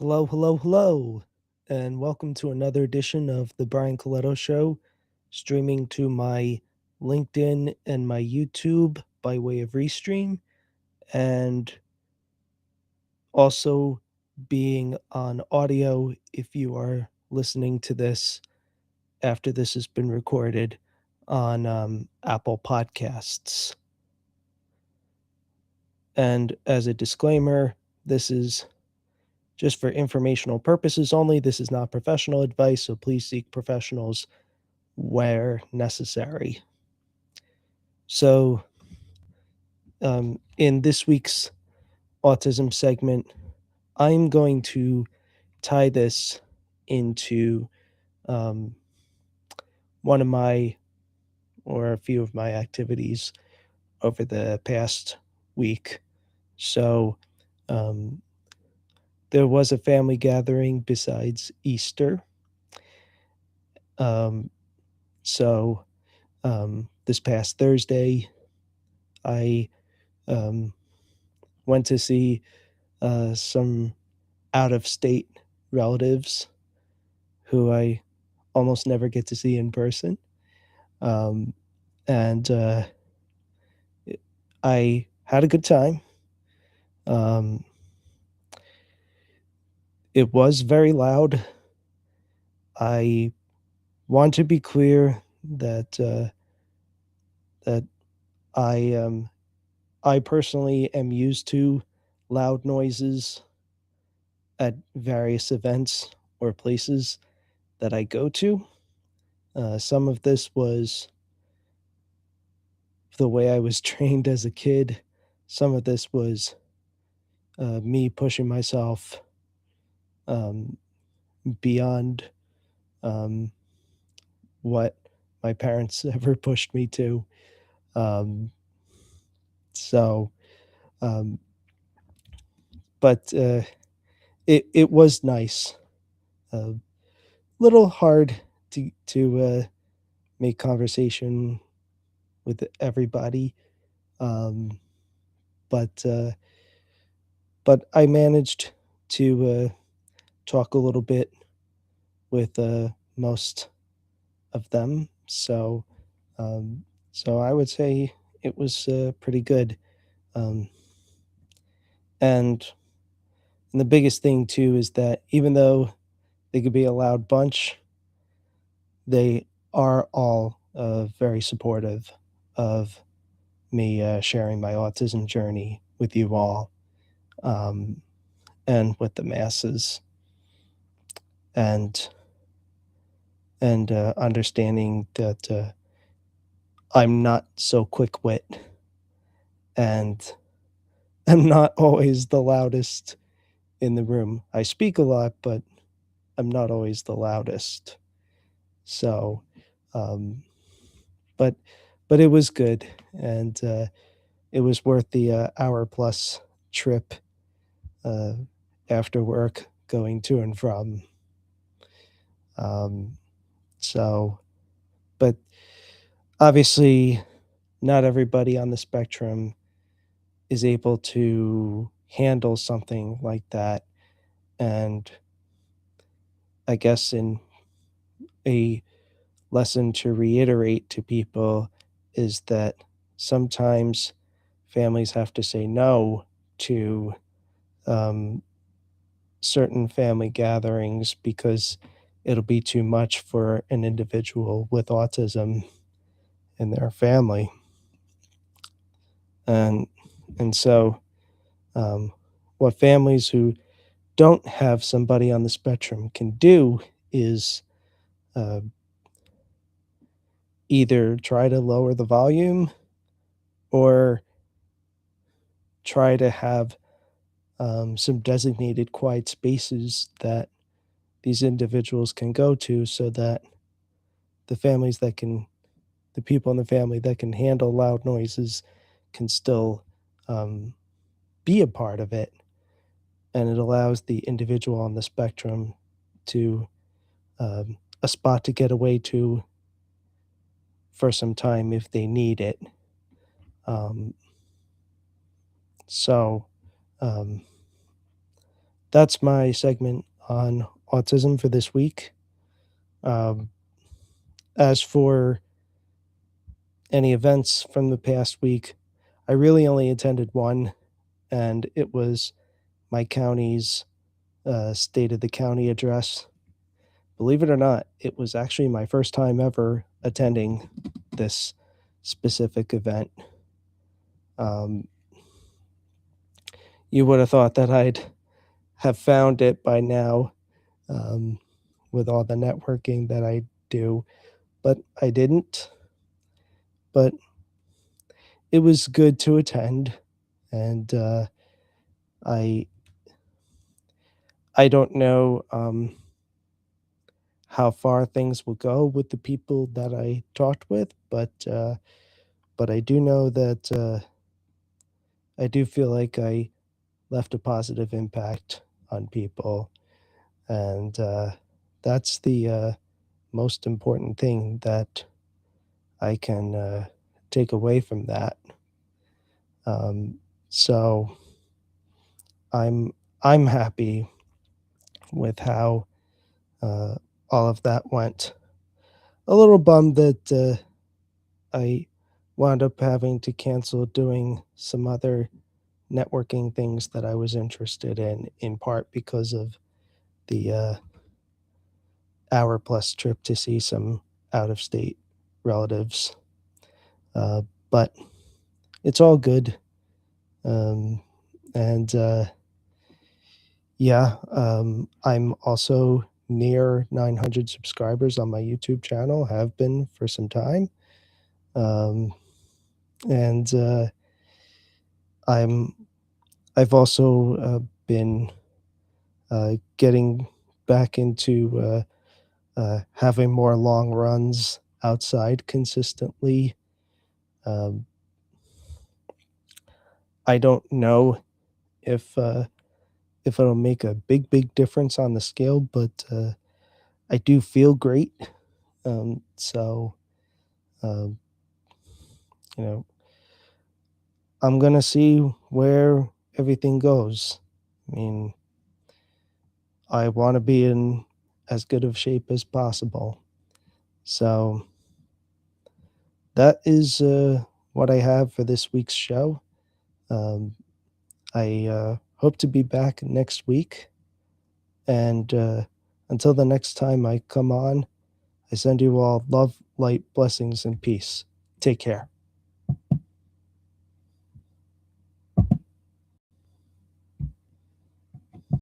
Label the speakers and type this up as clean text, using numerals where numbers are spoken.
Speaker 1: Hello, hello, hello, and welcome to another edition of the Brian Colletto Show, streaming to my LinkedIn and my YouTube by way of Restream, and also being on audio if you are listening to this after this has been recorded on Apple Podcasts. And as a disclaimer, this is just for informational purposes only. This is not professional advice, so please seek professionals where necessary. So, in this week's autism segment, I'm going to tie this into um, one of my or a few of my activities over the past week. So, um, there was a family gathering besides Easter. Um, so, this past Thursday, I um, went to see some out of state relatives who I almost never get to see in person. Um, and I had a good time. Um, it was very loud. I want to be clear that I personally am used to loud noises at various events or places that I go to. Some of this was the way I was trained as a kid. Some of this was me pushing myself um, beyond um, what my parents ever pushed me to. Um, so, um, but it was nice. A little hard to make conversation with everybody, um, but uh, but I managed to talk a little bit with most of them. Um, so I would say it was pretty good. Um, and and the biggest thing too is that even though they could be a loud bunch, they are all very supportive of me sharing my autism journey with you all, um, and with the masses, and and understanding that I'm not so quick wit and I'm not always the loudest in the room. I speak a lot, but I'm not always the loudest. So, um, but but it was good, and it was worth the hour plus trip uh, after work going to and from. Um, so, but obviously, not everybody on the spectrum is able to handle something like that, and I guess in a lesson to reiterate to people is that sometimes families have to say no to um, certain family gatherings because it'll be too much for an individual with autism in their family. And and so what families who don't have somebody on the spectrum can do is uh, either try to lower the volume or try to have some designated quiet spaces that these individuals can go to so that the families that can, the people in the family that can handle loud noises can still um, be a part of it. And it allows the individual on the spectrum to a spot to get away to for some time if they need it. Um, so, um, that's my segment on autism for this week. Um, as for any events from the past week, I really only attended one, and it was my county's state of the county address. Believe it or not, it was actually my first time ever attending this specific event. Um, you would have thought that I'd have found it by now, um, with all the networking that I do, but I didn't. But it was good to attend, and I I don't know how far things will go with the people that I talked with, but I do know that I do feel like I left a positive impact on people, and that's the most important thing that I can take away from that. Um, so I'm happy with how uh, all of that went. A little bummed that I wound up having to cancel doing some other networking things that I was interested in part because of the hour plus trip to see some out of state relatives. Uh, but it's all good. Um, and yeah, I'm also near 900 subscribers on my YouTube channel, have been for some time. Um, and I'm I've also been getting back into having more long runs outside consistently. Um, I don't know if it'll make a big difference on the scale, but I do feel great. So um, you know, I'm gonna see where everything goes. I mean, I want to be in as good of shape as possible. So that is what I have for this week's show. Um, I hope to be back next week. And until the next time I come on, I send you all love, light, blessings, and peace. Take care.